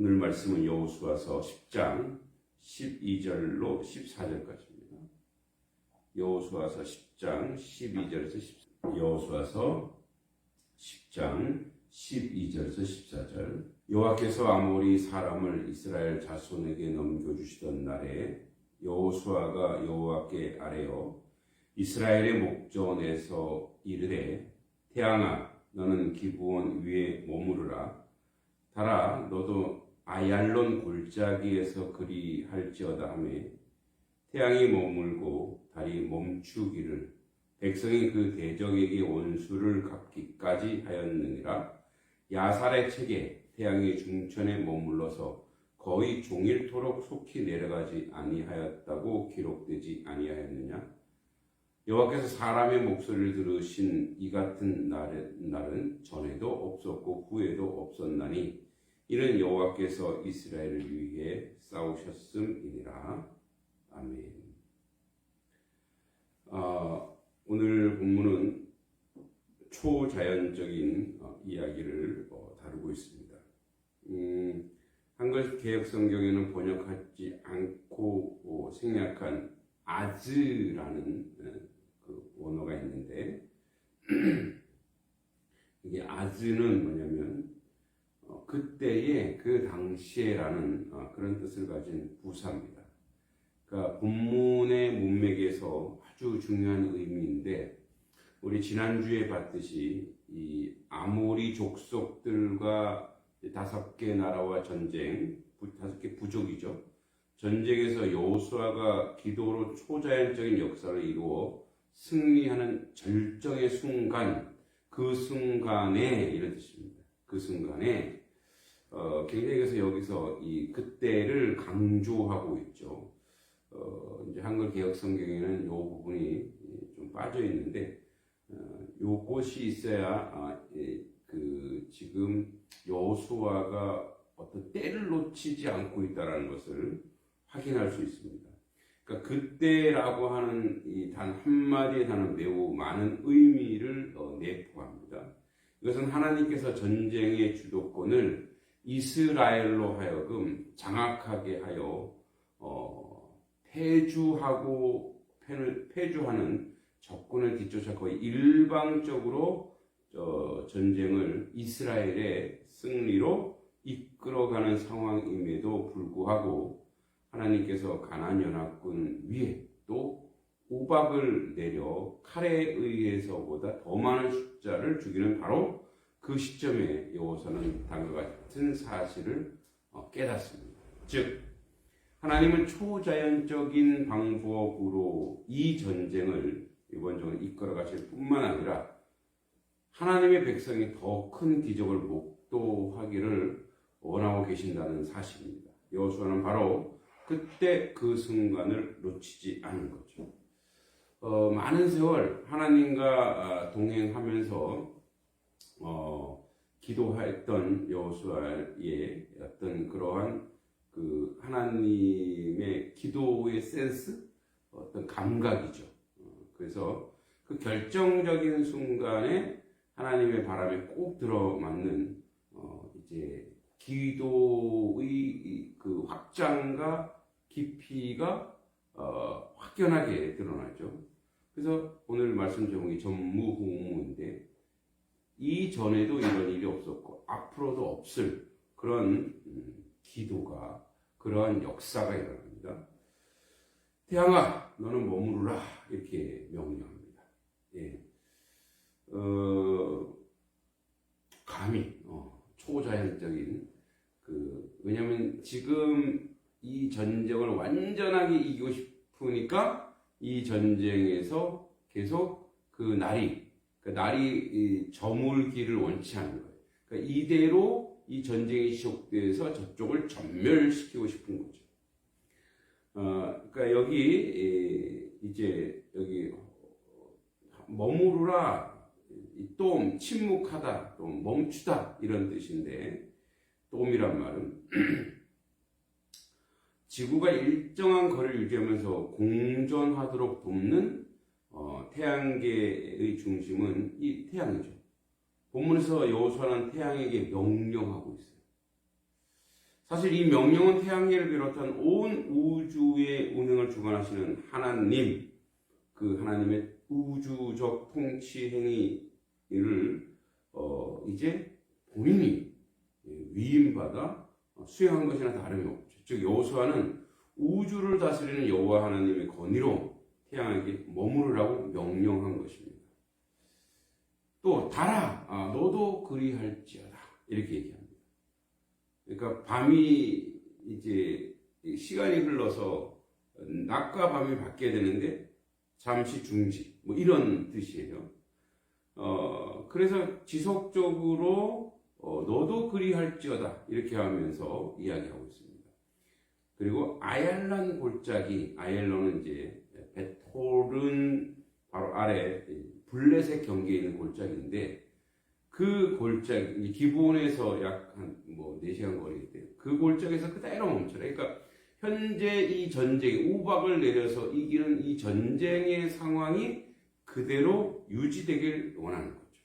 오늘 말씀은 여호수아서 10장 12절로 14절까지입니다. 여호수아서 10장 12절에서 14절. 여호수아서 10장 12절에서 14절. 여호와께서 아모리 사람을 이스라엘 자손에게 넘겨주시던 날에 여호수아가 여호와께 아뢰어 이스라엘의 목전에서 이르되 태양아 너는 기브온 위에 머무르라. 달아 너도 아얄론 골짜기에서 그리할지어다 하며 태양이 머물고 달이 멈추기를 백성이 그 대적에게 원수를 갚기까지 하였느니라. 야살의 책에 태양이 중천에 머물러서 거의 종일토록 속히 내려가지 아니하였다고 기록되지 아니하였느냐. 여호와께서 사람의 목소리를 들으신 이 같은 날은 전에도 없었고 후에도 없었나니 이는 여호와께서 이스라엘을 위해 싸우셨음이니라. 아멘. 오늘 본문은 초자연적인 이야기를 다루고 있습니다. 한글 개역 성경에는 번역하지 않고 생략한 아즈라는 그 원어가 있는데 이게 아즈는 뭐냐면 그때의 그 당시에라는 그런 뜻을 가진 부사입니다. 그러니까 본문의 문맥에서 아주 중요한 의미인데 우리 지난주에 봤듯이 이 아모리 족속들과 5개 나라와 전쟁, 5개 부족이죠. 전쟁에서 여호수아가 기도로 초자연적인 역사를 이루어 승리하는 절정의 순간, 그 순간에 이런 뜻입니다. 그 순간에 굉장히 그래서 여기서 이 그때를 강조하고 있죠. 이제 한글 개역 성경에는 이 부분이 좀 빠져 있는데 요것이 있어야 그 지금 여호수아가 어떤 때를 놓치지 않고 있다는 것을 확인할 수 있습니다. 그러니까 그때라고 하는 이 단 한마디의 단어는 매우 많은 의미를 내포합니다. 이것은 하나님께서 전쟁의 주도권을 이스라엘로 하여금 장악하게 하여 패주하는 적군을 뒤쫓아 거의 일방적으로 전쟁을 이스라엘의 승리로 이끌어가는 상황임에도 불구하고 하나님께서 가나안 연합군 위에 또 우박을 내려 칼에 의해서보다 더 많은 숫자를 죽이는 바로 그 시점에 여호수아는 다음과 같은 사실을 깨닫습니다. 즉 하나님은 초자연적인 방법으로 이 전쟁을 이번적으로 이끌어 가실 뿐만 아니라 하나님의 백성이 더 큰 기적을 목도하기를 원하고 계신다는 사실입니다. 여호수아는 바로 그때 그 순간을 놓치지 않은 거죠. 많은 세월 하나님과 동행하면서 기도했던 여호수아의 어떤 그러한 그 하나님의 기도의 센스, 어떤 감각이죠. 그래서 그 결정적인 순간에 하나님의 바람에 꼭 들어맞는 이제 기도의 그 확장과 깊이가 확연하게 드러나죠. 그래서 오늘 말씀 제목이 전무후무인데 이전에도 이런 일이 없었고 앞으로도 없을 그런 기도가 그러한 역사가 일어납니다. 태양아 너는 머무르라 이렇게 명령합니다. 예. 감히 초자연적인 왜냐하면 지금 이 전쟁을 완전하게 이기고 싶으니까 이 전쟁에서 계속 그 날이 저물기를 원치 않는 거예요. 그러니까 이대로 이 전쟁이 지속돼서 저쪽을 전멸시키고 싶은 거죠. 그러니까 여기 이제 여기 머무르라, 또 침묵하다, 또 멈추다 이런 뜻인데 똠이란 말은 지구가 일정한 거리를 유지하면서 공전하도록 돕는 태양계의 중심은 이 태양이죠. 본문에서 여호수아는 태양에게 명령하고 있어요. 사실 이 명령은 태양계를 비롯한 온 우주의 운행을 주관하시는 하나님, 그 하나님의 우주적 통치 행위를 이제 본인이 위임받아 수행한 것이나 다름이 없죠. 즉 여호수아는 우주를 다스리는 여호와 하나님의 권위로 태양에게 머무르라고 명령한 것입니다. 또 달아, 너도 그리할지어다 이렇게 얘기합니다. 그러니까 밤이 이제 시간이 흘러서 낮과 밤이 바뀌어야 되는데 잠시 중지, 뭐 이런 뜻이에요. 그래서 지속적으로 너도 그리할지어다 이렇게 하면서 이야기하고 있습니다. 그리고 아얄란 골짜기, 아얄론은 이제 베톨은 바로 아래 블레셋 경계에 있는 골짜기인데 그 골짜기, 기브온에서 약 한 뭐 4시간 거리인데 그 골짜기에서 그대로 멈춰라. 그러니까 현재 이 전쟁, 우박을 내려서 이기는 이 전쟁의 상황이 그대로 유지되길 원하는 거죠.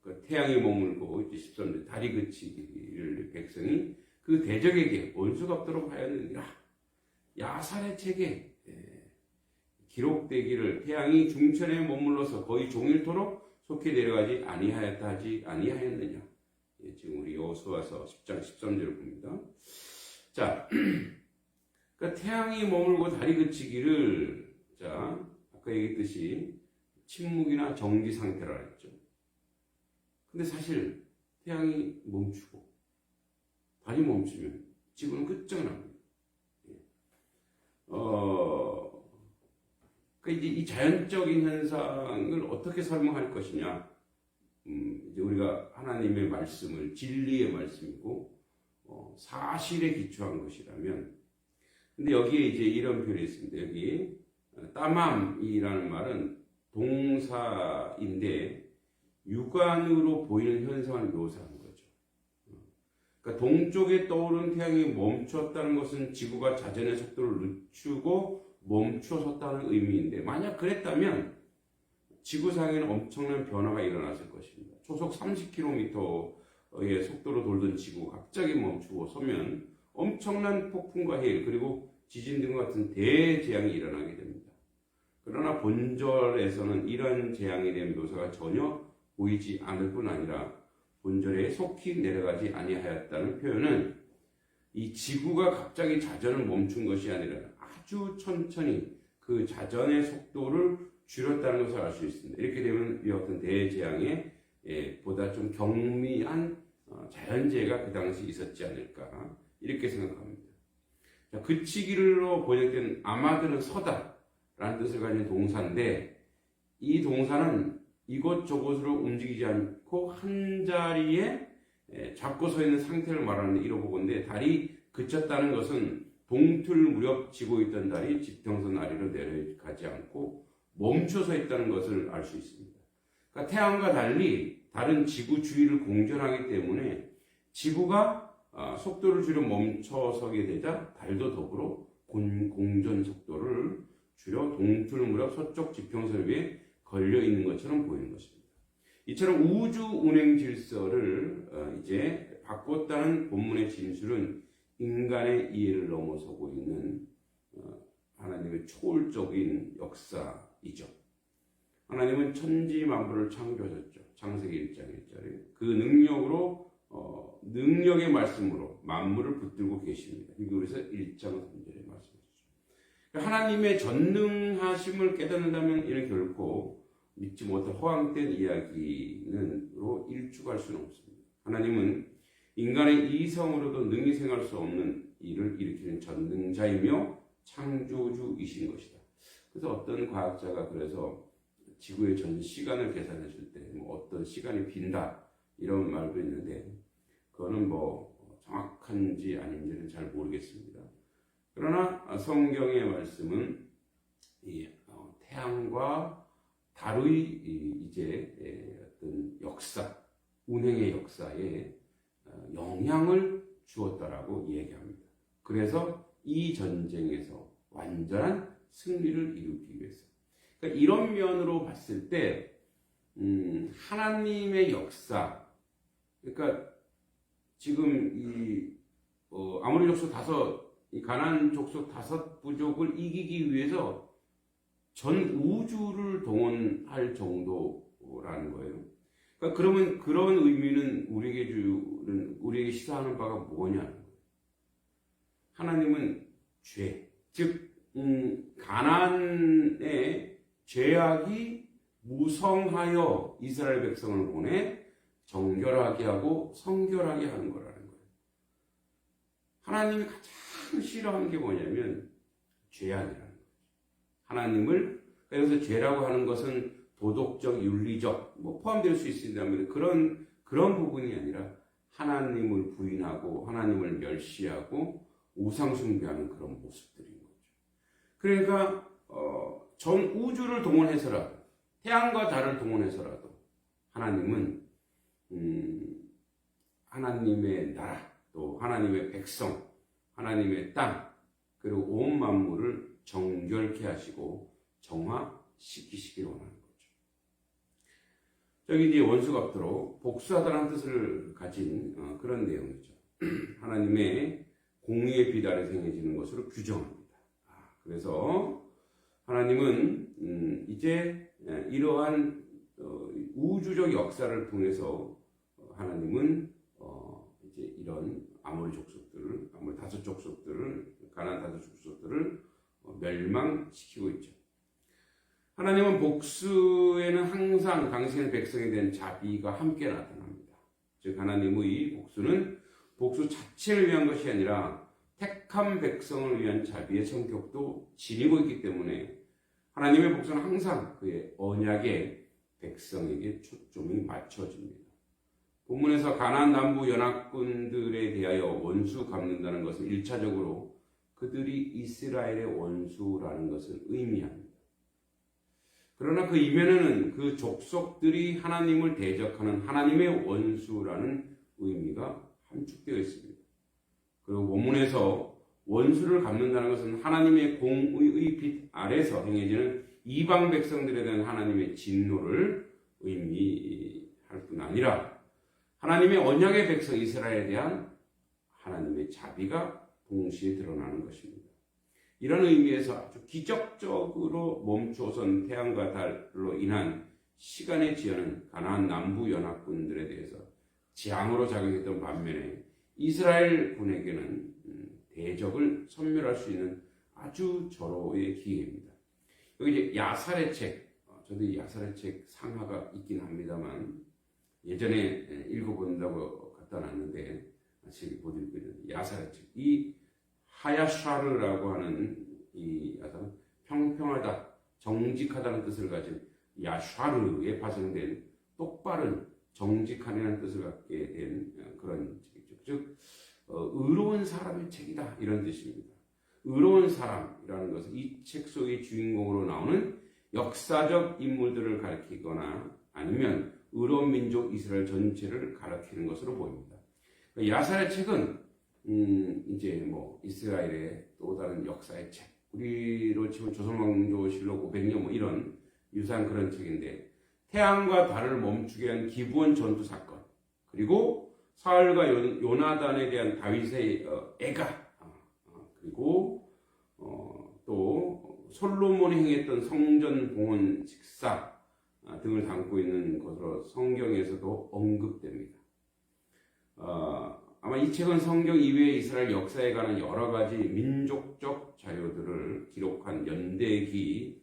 그러니까 태양이 머물고 이제 13절 다리 그치기를 백성이 그 대적에게 원수가 없도록 하였느니라. 야살의 책에 기록되기를 태양이 중천에 머물러서 거의 종일토록 속히 내려가지 아니하였다 하지 아니하였느냐. 지금 우리 여호수아서 10장 13절을 봅니다. 자, 그러니까 태양이 머물고 달이 그치기를, 자, 아까 얘기했듯이 침묵이나 정지 상태라 했죠. 근데 사실 태양이 멈추고 달이 멈추면 지구는 끝장납니다. 그러니까 이제 이 자연적인 현상을 어떻게 설명할 것이냐? 이제 우리가 하나님의 말씀을 진리의 말씀이고 사실에 기초한 것이라면, 근데 여기에 이제 이런 표현이 있습니다. 여기 따맘이라는 말은 동사인데 육안으로 보이는 현상을 묘사하는 거죠. 그러니까 동쪽에 떠오른 태양이 멈췄다는 것은 지구가 자전의 속도를 늦추고 멈춰섰다는 의미인데, 만약 그랬다면 지구상에는 엄청난 변화가 일어났을 것입니다. 초속 30km의 속도로 돌던 지구가 갑자기 멈추고 서면 엄청난 폭풍과 해일 그리고 지진 등 같은 대재앙이 일어나게 됩니다. 그러나 본절에서는 이런 재앙에 대한 묘사가 전혀 보이지 않을 뿐 아니라 본절에 속히 내려가지 아니하였다는 표현은 이 지구가 갑자기 자전을 멈춘 것이 아니라 아주 천천히 그 자전의 속도를 줄였다는 것을 알 수 있습니다. 이렇게 되면 이 어떤 대재앙에 보다 좀 경미한 자연재해가 그 당시 있었지 않을까 이렇게 생각합니다. 자, 그치기로 번역된 아마드는 서다 라는 뜻을 가진 동사인데, 이 동사는 이곳저곳으로 움직이지 않고 한 자리에 잡고 서 있는 상태를 말하는 이로 보건데, 달이 그쳤다는 것은 동틀 무렵 지고 있던 달이 지평선 아래로 내려가지 않고 멈춰서 있다는 것을 알 수 있습니다. 그러니까 태양과 달리 달은 지구 주위를 공전하기 때문에 지구가 속도를 줄여 멈춰서게 되자 달도 더불어 공전 속도를 줄여 동틀 무렵 서쪽 지평선 위에 걸려 있는 것처럼 보이는 것입니다. 이처럼 우주 운행 질서를 이제 바꿨다는 본문의 진술은 인간의 이해를 넘어서고 있는 하나님의 초월적인 역사이죠. 하나님은 천지 만물을 창조하셨죠. 창세기 1장 1절에 그 능력으로 능력의 말씀으로 만물을 붙들고 계십니다. 히브리서 1장 3절에 말씀하셨죠. 하나님의 전능하심을 깨닫는다면 이는 결코 믿지 못할 허황된 이야기로 일축할 수는 없습니다. 하나님은 인간의 이성으로도 능히 생각할 수 없는 일을 일으키는 전능자이며 창조주이신 것이다. 그래서 어떤 과학자가 그래서 지구의 전 시간을 계산했을 때 뭐 어떤 시간이 빈다 이런 말도 있는데, 그거는 뭐 정확한지 아닌지는 잘 모르겠습니다. 그러나 성경의 말씀은 이 태양과 달의 이제 어떤 역사, 운행의 역사에 영향을 주었다라고 얘기합니다. 그래서 이 전쟁에서 완전한 승리를 이루기 위해서, 그러니까 이런 면으로 봤을 때 하나님의 역사, 그러니까 지금 이 아모리 족속 이 가나안 족속 5부족을 이기기 위해서 전 우주를 동원할 정도라는 거예요. 그러니까 그러면 그런 의미는 우리에게 시사하는 바가 뭐냐는 거예요. 하나님은 죄, 즉 가나안의 죄악이 무성하여 이스라엘 백성을 보내 정결하게 하고 성결하게 하는 거라는 거예요. 하나님이 가장 싫어하는 게 뭐냐면 죄악이라는 거예요. 하나님을, 그래서 죄라고 하는 것은 도덕적, 윤리적 포함될 수 있습니다만 그런 부분이 아니라 하나님을 부인하고 하나님을 멸시하고 우상 숭배하는 그런 모습들인 거죠. 그러니까 전 우주를 동원해서라도, 태양과 달을 동원해서라도 하나님은 하나님의 나라, 또 하나님의 백성, 하나님의 땅, 그리고 온 만물을 정결케 하시고 정화시키시길 원하는 거죠. 저기 이제 원수가 없도록 복수하다는 뜻을 가진 그런 내용이죠. 하나님의 공의의 빛 아래 행해지는 것으로 규정합니다. 그래서 하나님은 이제 이러한 우주적 역사를 통해서 하나님은 이제 이런 아모리 족속들을, 아모리 5족속들을, 가나안 5족속들을 멸망시키고 있죠. 하나님은 복수에는 항상 당신의 백성에 대한 자비가 함께 나타납니다. 즉 하나님의 복수는 복수 자체를 위한 것이 아니라 택한 백성을 위한 자비의 성격도 지니고 있기 때문에 하나님의 복수는 항상 그의 언약의 백성에게 초점이 맞춰집니다. 본문에서 가나안 남부 연합군들에 대하여 원수 갚는다는 것은 1차적으로 그들이 이스라엘의 원수라는 것을 의미합니다. 그러나 그 이면에는 그 족속들이 하나님을 대적하는 하나님의 원수라는 의미가 함축되어 있습니다. 그리고 본문에서 원수를 갚는다는 것은 하나님의 공의의 빛 아래서 행해지는 이방 백성들에 대한 하나님의 진노를 의미할 뿐 아니라 하나님의 언약의 백성 이스라엘에 대한 하나님의 자비가 동시에 드러나는 것입니다. 이런 의미에서 아주 기적적으로 멈춰선 태양과 달로 인한 시간의 지연은 가나안 남부 연합군들에 대해서 재앙으로 작용했던 반면에 이스라엘 군에게는 대적을 섬멸할 수 있는 아주 절호의 기회입니다. 여기 이제 야살의 책, 저도 이 야살의 책 상하가 있긴 합니다만 예전에 읽어본다고 갖다 놨는데 아직 못 읽고 있는 야살의 책. 이 하야샤르라고 하는 이 아주 평평하다, 정직하다는 뜻을 가진 야샤르에 파생된 똑바른, 정직하다는 뜻을 갖게 된 그런 책이죠. 즉 의로운 사람의 책이다 이런 뜻입니다. 의로운 사람이라는 것은 이 책 속의 주인공으로 나오는 역사적 인물들을 가리키거나 아니면 의로운 민족 이스라엘 전체를 가리키는 것으로 보입니다. 야살의 책은 이제 이스라엘의 또 다른 역사의 책, 우리로 치면 조선왕조실록 500년 이런 유사한 그런 책인데 태양과 달을 멈추게 한 기브온 전투 사건, 그리고 사울과 요나단에 대한 다윗의 애가, 그리고 또 솔로몬이 행했던 성전 봉헌 식사 등을 담고 있는 것으로 성경에서도 언급됩니다. 아마 이 책은 성경 이외의 이스라엘 역사에 관한 여러 가지 민족적 자료들을 기록한 연대기적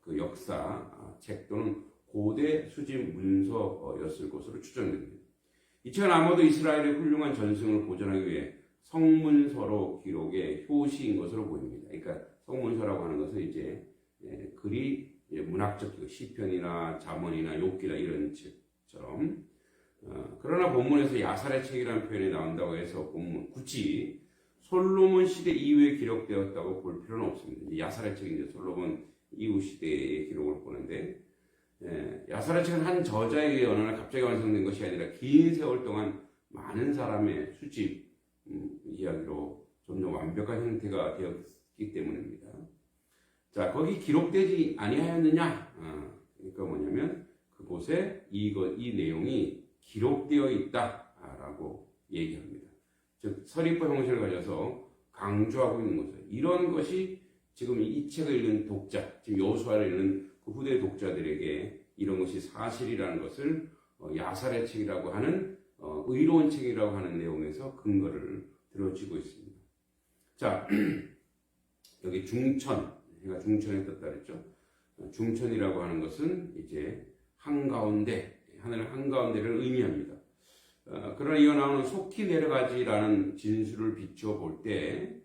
그 역사 책 또는 고대 수집 문서였을 것으로 추정됩니다. 이 책은 아마도 이스라엘의 훌륭한 전승을 보존하기 위해 성문서로 기록의 효시인 것으로 보입니다. 그러니까 성문서라고 하는 것은 이제 글이 문학적 시편이나 잠언이나 욥기나 이런 책처럼 그러나 본문에서 야살의 책이라는 표현이 나온다고 해서 본문 굳이 솔로몬 시대 이후에 기록되었다고 볼 필요는 없습니다. 야살의 책은 이제 솔로몬 이후 시대의 기록을 보는데 야살의 책은 한 저자에 의해 어느 날 갑자기 완성된 것이 아니라 긴 세월 동안 많은 사람의 수집 이야기로 점점 완벽한 형태가 되었기 때문입니다. 자, 거기 기록되지 아니하였느냐? 그러니까 뭐냐면 그곳에 이 내용이 기록되어 있다라고 얘기합니다. 즉 서리법 형식을 가져서 강조하고 있는 거죠. 이런 것이 지금 이 책을 읽는 독자, 지금 여호수아를 읽는 그 후대 독자들에게 이런 것이 사실이라는 것을 야살의 책이라고 하는 의로운 책이라고 하는 내용에서 근거를 들어주고 있습니다. 자, 여기 중천, 해가 중천에 떴다 그랬죠. 중천이라고 하는 것은 이제 한가운데, 하늘 한가운데를 의미합니다. 그러나 이어 나오는 속히 내려가지라는 진수를 비추어 볼 때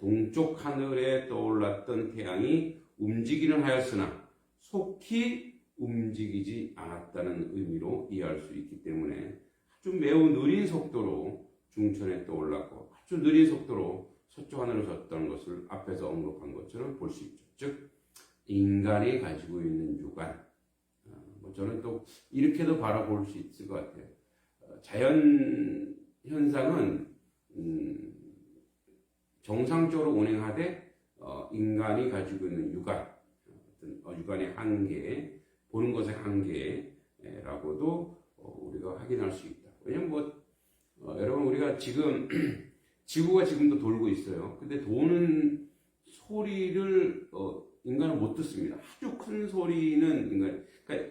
동쪽 하늘에 떠올랐던 태양이 움직이는 하였으나 속히 움직이지 않았다는 의미로 이해할 수 있기 때문에 아주 매우 느린 속도로 중천에 떠올랐고 아주 느린 속도로 서쪽 하늘을 졌다는 것을 앞에서 언급한 것처럼 볼 수 있죠. 즉 인간이 가지고 있는 유관, 저는 또 이렇게도 바라볼 수 있을 것 같아요. 자연 현상은 정상적으로 운행하되 인간이 가지고 있는 유관, 유관의 한계, 보는 것의 한계라고도 우리가 확인할 수 있다. 왜냐면 여러분 우리가 지금 지구가 지금도 돌고 있어요. 근데 도는 소리를 인간은 못 듣습니다. 아주 큰 소리는 그러니까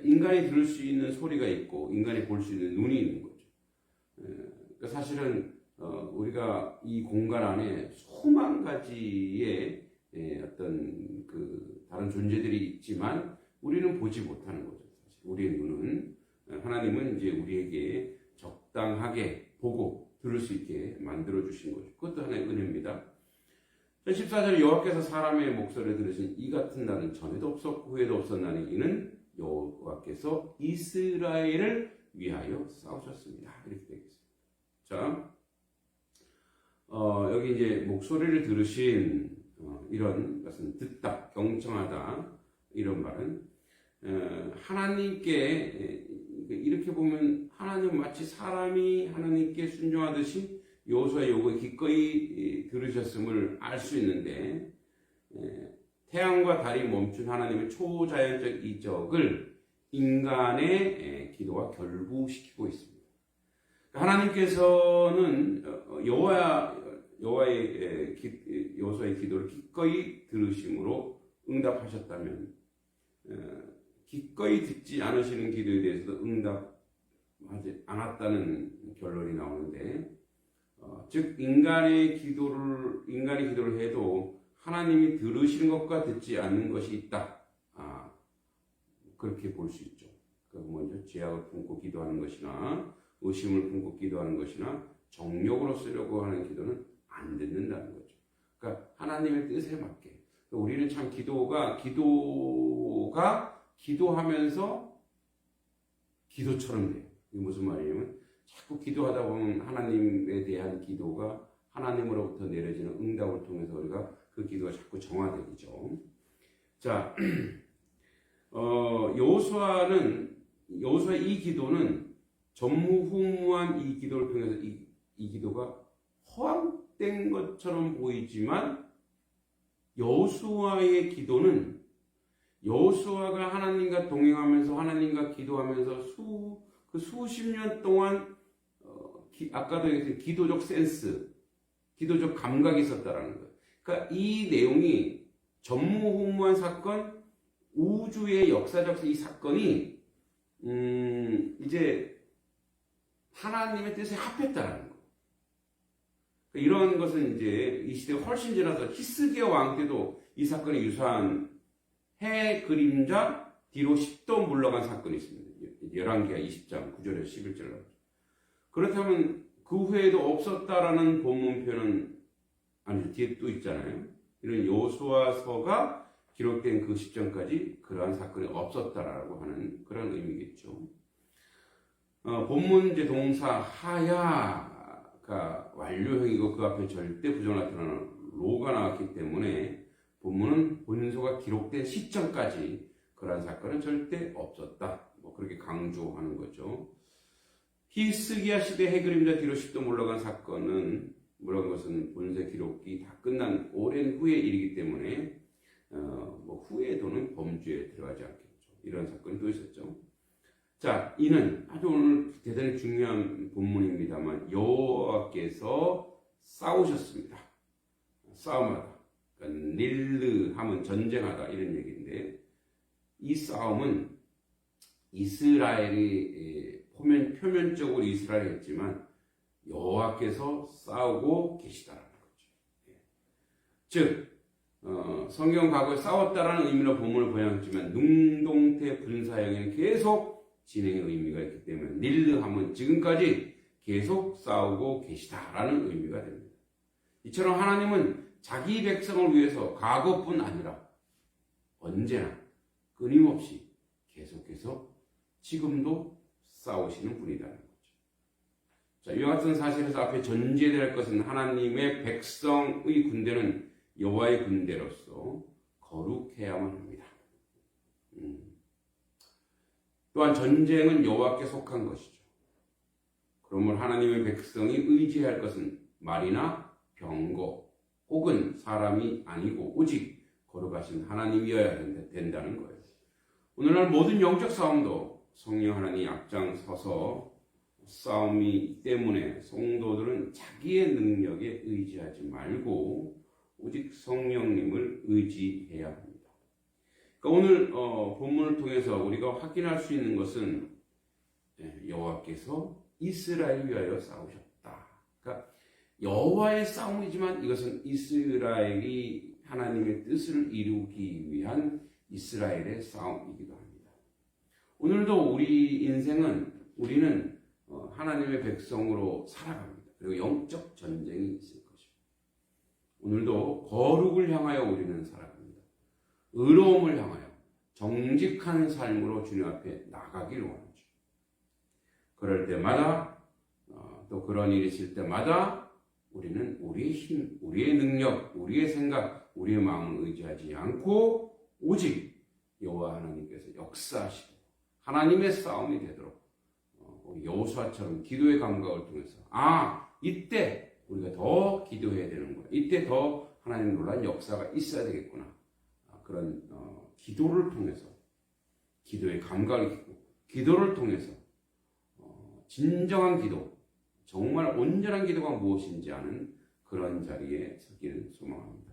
인간이 들을 수 있는 소리가 있고 인간이 볼 수 있는 눈이 있는 거죠. 그러니까 사실은 우리가 이 공간 안에 수만 가지의 어떤 그 다른 존재들이 있지만 우리는 보지 못하는 거죠. 사실 우리의 눈은 하나님은 이제 우리에게 적당하게 보고 들을 수 있게 만들어 주신 거죠. 그것도 하나의 은혜입니다. 14절 여호와께서 사람의 목소리를 들으신 이 같은 날은 전에도 없었고 후에도 없었나니 이는 여호와께서 이스라엘을 위하여 싸우셨습니다. 이렇게 되겠습니다. 자, 여기 이제 목소리를 들으신 이런 것은 듣다, 경청하다 이런 말은 하나님께 이렇게 보면 하나님 마치 사람이 하나님께 순종하듯이 여호수아의 요구에 기꺼이 들으셨음을 알 수 있는데 태양과 달이 멈춘 하나님의 초자연적 이적을 인간의 기도와 결부시키고 있습니다. 하나님께서는 여호수아의 기도를 기꺼이 들으심으로 응답하셨다면 기꺼이 듣지 않으시는 기도에 대해서도 응답하지 않았다는 결론이 나오는데 즉 인간이 기도를 해도 하나님이 들으시는 것과 듣지 않는 것이 있다. 그렇게 볼 수 있죠. 먼저 죄악을 품고 기도하는 것이나 의심을 품고 기도하는 것이나 정욕으로 쓰려고 하는 기도는 안 듣는다는 거죠. 그러니까 하나님의 뜻에 맞게 우리는 참 기도가 기도하면서 기도처럼 돼요. 이게 무슨 말이냐면 자꾸 기도하다 보면 하나님에 대한 기도가 하나님으로부터 내려지는 응답을 통해서 우리가 그 기도가 자꾸 정화되죠. 자, 여호수아의 이 기도는 전무후무한 이 기도를 통해서 이 기도가 허황된 것처럼 보이지만 여호수아의 기도는 여호수아가 하나님과 동행하면서 하나님과 기도하면서 수십 년 동안 아까도 얘기했던 기도적 센스, 기도적 감각이 있었다라는 거예요. 그러니까 이 내용이 전무후무한 사건, 우주의 역사적 이 사건이 이제 하나님의 뜻에 합했다라는 거예요. 그러니까 이런 것은 이제 이 시대가 훨씬 지나서 히스기야 왕 때도 이 사건이 유사한 해 그림자 뒤로 10도 물러간 사건이 있습니다. 열왕기하 20장 9절에서 11절로. 그렇다면 그 후에도 없었다라는 본문 표현은 아니죠. 뒤에 또 있잖아요. 이런 여호수아서가 기록된 그 시점까지 그러한 사건이 없었다라고 하는 그런 의미겠죠. 본문 이제 동사 하야가 완료형이고 그 앞에 절대 부정 나타나는 로가 나왔기 때문에 본문은 본소가 기록된 시점까지 그러한 사건은 절대 없었다. 그렇게 강조하는 거죠. 히스기야 시대 해그림자 뒤로 10도 물러간 사건은 물러간 것은 본세 기록이 다 끝난 오랜 후의 일이기 때문에 후에도는 범주에 들어가지 않겠죠. 이런 사건이 또 있었죠. 자, 이는 아주 오늘 대단히 중요한 본문입니다만 여호와께서 싸우셨습니다. 싸움하다. 그러니까 닐르 하면 전쟁하다 이런 얘기인데 이 싸움은 이스라엘이 표면적으로 이스라엘이 했지만 여호와께서 싸우고 계시다라는 거죠. 즉 성경 과거에 싸웠다라는 의미로 본문을 번역했지만 능동태 분사형에는 계속 진행의 의미가 있기 때문에 닐르 하면 지금까지 계속 싸우고 계시다라는 의미가 됩니다. 이처럼 하나님은 자기 백성을 위해서 과거뿐 아니라 언제나 끊임없이 계속해서 지금도 싸우시는 분이라는 거죠. 자, 이와 같은 사실에서 앞에 전제될 것은 하나님의 백성의 군대는 여호와의 군대로서 거룩해야만 합니다. 또한 전쟁은 여호와께 속한 것이죠. 그러므로 하나님의 백성이 의지해야 할 것은 말이나 병거 혹은 사람이 아니고 오직 거룩하신 하나님이어야 된다는 거예요. 오늘날 모든 영적 싸움도 성령 하나님이 앞장서서 싸움이기 때문에 성도들은 자기의 능력에 의지하지 말고 오직 성령님을 의지해야 합니다. 그러니까 오늘 본문을 통해서 우리가 확인할 수 있는 것은 여호와께서 이스라엘을 위하여 싸우셨다. 그러니까 여호와의 싸움이지만 이것은 이스라엘이 하나님의 뜻을 이루기 위한 이스라엘의 싸움이기도 합니다. 오늘도 우리 인생은 우리는 하나님의 백성으로 살아갑니다. 그리고 영적 전쟁이 있을 것입니다. 오늘도 거룩을 향하여 우리는 살아갑니다. 의로움을 향하여 정직한 삶으로 주님 앞에 나가기를 원하죠. 그럴 때마다 또 그런 일이 있을 때마다 우리는 우리의 힘, 우리의 능력, 우리의 생각, 우리의 마음을 의지하지 않고 오직 여호와 하나님께서 역사하시고 하나님의 싸움이 되도록 여호수아처럼 기도의 감각을 통해서 이때 우리가 더 기도해야 되는 거야. 이때 더 하나님 놀라운 역사가 있어야 되겠구나. 그런 기도를 통해서 기도의 감각을 갖고 기도를 통해서 진정한 기도, 정말 온전한 기도가 무엇인지 아는 그런 자리에 서기를 소망합니다.